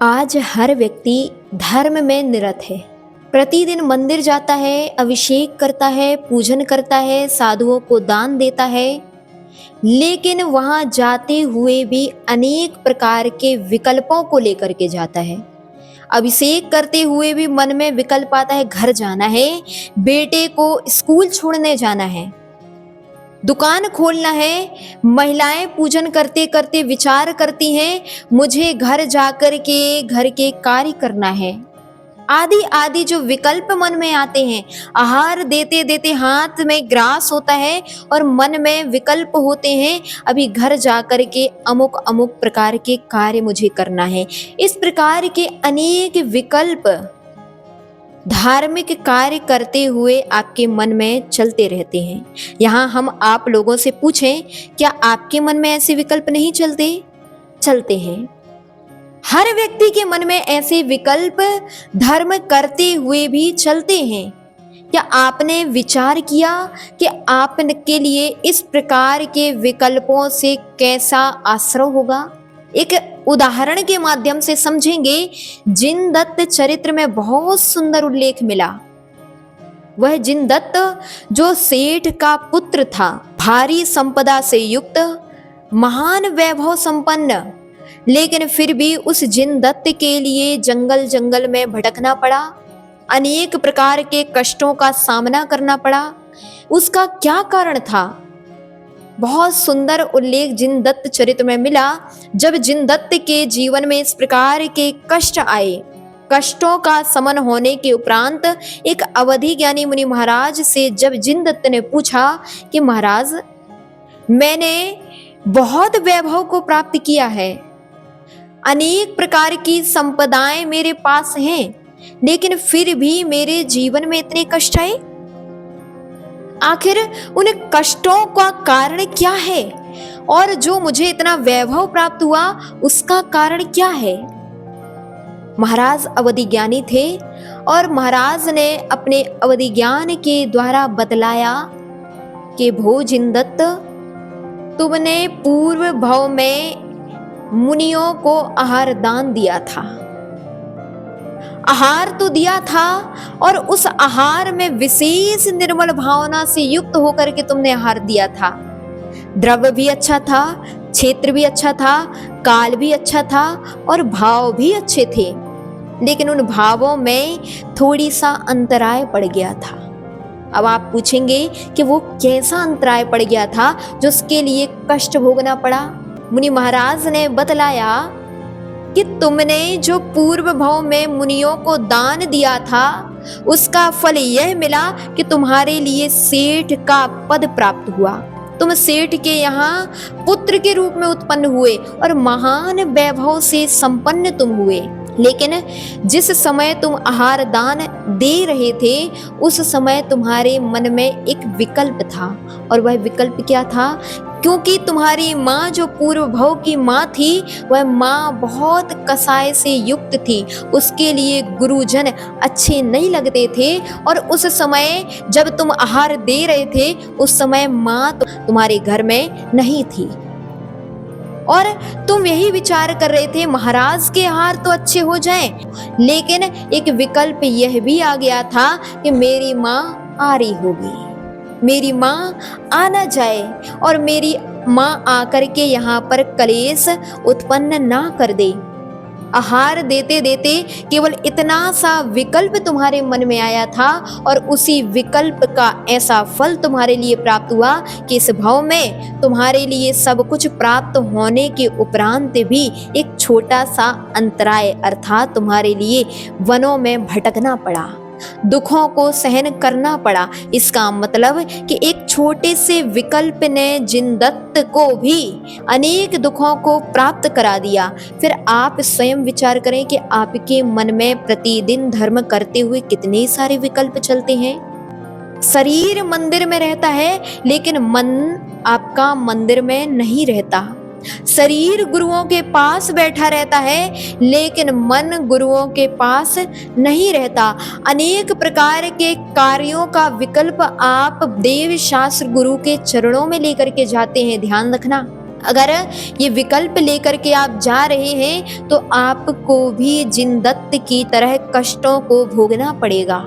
आज हर व्यक्ति धर्म में निरत है। प्रतिदिन मंदिर जाता है, अभिषेक करता है, पूजन करता है, साधुओं को दान देता है, लेकिन वहां जाते हुए भी अनेक प्रकार के विकल्पों को लेकर के जाता है। अभिषेक करते हुए भी मन में विकल्प आता है, घर जाना है, बेटे को स्कूल छोड़ने जाना है, दुकान खोलना है। महिलाएं पूजन करते करते विचार करती हैं, मुझे घर जाकर के घर के कार्य करना है। आदि आदि जो विकल्प मन में आते हैं, आहार देते देते हाथ में ग्रास होता है और मन में विकल्प होते हैं, अभी घर जाकर के अमुक अमुक प्रकार के कार्य मुझे करना है। इस प्रकार के अनेक विकल्प धार्मिक कार्य करते हुए आपके मन में चलते रहते हैं। यहाँ हम आप लोगों से पूछें, क्या आपके मन में ऐसे विकल्प नहीं चलते? चलते हैं। हर व्यक्ति के मन में ऐसे विकल्प धर्म करते हुए भी चलते हैं। क्या आपने विचार किया कि आपके लिए इस प्रकार के विकल्पों से कैसा आश्रय होगा? एक उदाहरण के माध्यम से समझेंगे। जिनदत्त चरित्र में बहुत सुंदर उल्लेख मिला। वह जिनदत्त जो सेठ का पुत्र था, भारी संपदा से युक्त, महान वैभव संपन्न, लेकिन फिर भी उस जिनदत्त के लिए जंगल जंगल में भटकना पड़ा, अनेक प्रकार के कष्टों का सामना करना पड़ा। उसका क्या कारण था? बहुत सुंदर उल्लेख जिनदत्त चरित्र में मिला। जब जिनदत्त के जीवन में इस प्रकार के कष्ट आए, कष्टों का समन होने के उपरांत एक अवधि ज्ञानी मुनि महाराज से जब जिनदत्त ने पूछा कि महाराज, मैंने बहुत वैभव को प्राप्त किया है, अनेक प्रकार की संपदाएं मेरे पास हैं, लेकिन फिर भी मेरे जीवन में इतने कष्ट आए। आखिर उन कष्टों का कारण क्या है? और जो मुझे इतना वैभव प्राप्त हुआ उसका कारण क्या है? महाराज अवधि ज्ञानी थे और महाराज ने अपने अवधि ज्ञान के द्वारा बतलाया कि भो जिनदत्त, तुमने पूर्व भव में मुनियों को आहार दान दिया था। आहार तो दिया था और उस आहार में विशेष निर्मल भावना से युक्त होकर के तुमने आहार दिया था। द्रव्य भी अच्छा था, क्षेत्र भी अच्छा था, काल भी अच्छा था और भाव भी अच्छे थे, लेकिन उन भावों में थोड़ी सा अंतराय पड़ गया था। अब आप पूछेंगे कि वो कैसा अंतराय पड़ गया था जो उसके लिए कष्ट भोगना पड़ा? मुनि महाराज ने बतलाया कि तुमने जो पूर्व भव में मुनियों को दान दिया था, उसका फल यह मिला कि तुम्हारे लिए सेठ का पद प्राप्त हुआ। तुम सेठ के यहाँ पुत्र के रूप में उत्पन्न हुए और महान वैभव से संपन्न तुम हुए। लेकिन जिस समय तुम आहार दान दे रहे थे, उस समय तुम्हारे मन में एक विकल्प था, और वह विकल्प क्या था? क्योंकि तुम्हारी माँ जो पूर्व भव की माँ थी, वह माँ बहुत कसाय से युक्त थी, उसके लिए गुरुजन अच्छे नहीं लगते थे, और उस समय जब तुम आहार दे रहे थे, उस समय माँ तुम्हारे घर में नहीं थी, और तुम यही विचार कर रहे थे महाराज के आहार तो अच्छे हो जाएं, लेकिन एक विकल्प यह भी आ गया था कि मेरी माँ आ रही होगी, मेरी माँ आ ना जाए और मेरी माँ आकर के यहाँ पर कलेश उत्पन्न ना कर दे। आहार देते देते केवल इतना सा विकल्प तुम्हारे मन में आया था, और उसी विकल्प का ऐसा फल तुम्हारे लिए प्राप्त हुआ कि इस भव में तुम्हारे लिए सब कुछ प्राप्त होने के उपरांत भी एक छोटा सा अंतराय, अर्थात तुम्हारे लिए वनों में भटकना पड़ा, दुखों को सहन करना पड़ा। इसका मतलब कि एक छोटे से विकल्प ने जिनदत्त को भी अनेक दुखों को प्राप्त करा दिया। फिर आप स्वयं विचार करें कि आपके मन में प्रतिदिन धर्म करते हुए कितने सारे विकल्प चलते हैं। शरीर मंदिर में रहता है, लेकिन मन आपका मंदिर में नहीं रहता। शरीर गुरुओं के पास बैठा रहता है, लेकिन मन गुरुओं के पास नहीं रहता। अनेक प्रकार के कार्यों का विकल्प आप देव शास्त्र गुरु के चरणों में लेकर के जाते हैं, ध्यान रखना। अगर ये विकल्प लेकर के आप जा रहे हैं तो आपको भी जिनदत्त की तरह कष्टों को भोगना पड़ेगा।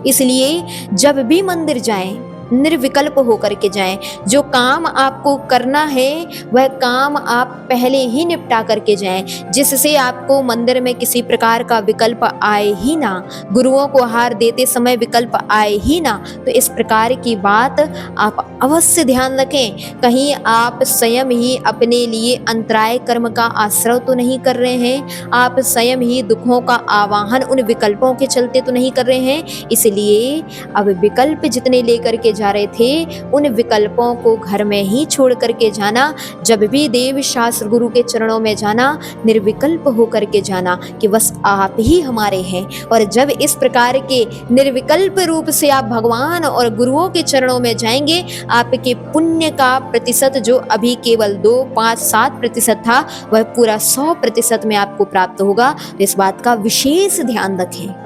इसलिए जब भी मंदिर जाएं, निर्विकल्प होकर के जाएं। जो काम आपको करना है वह काम आप पहले ही निपटा करके जाएं, जिससे आपको मंदिर में किसी प्रकार का विकल्प आए ही ना, गुरुओं को आहार देते समय विकल्प आए ही ना। तो इस प्रकार की बात आप अवश्य ध्यान रखें। कहीं आप स्वयं ही अपने लिए अंतराय कर्म का आश्रय तो नहीं कर रहे हैं, आप स्वयं ही दुखों का आवाहन उन विकल्पों के चलते तो नहीं कर रहे हैं। इसलिए अब विकल्प जितने लेकर के जा रहे थे उन विकल्पों को घर में ही छोड़ करके जाना। जब भी देव शास्त्र गुरु के चरणों में जाना, निर्विकल्प होकर के जाना कि बस आप ही हमारे हैं। और जब इस प्रकार के निर्विकल्प रूप से आप भगवान और गुरुओं के चरणों में जाएंगे, आपके पुण्य का प्रतिशत जो अभी केवल 2, 5, 7% था, वह पूरा 100% में आपको प्राप्त होगा। इस बात का विशेष ध्यान रखें।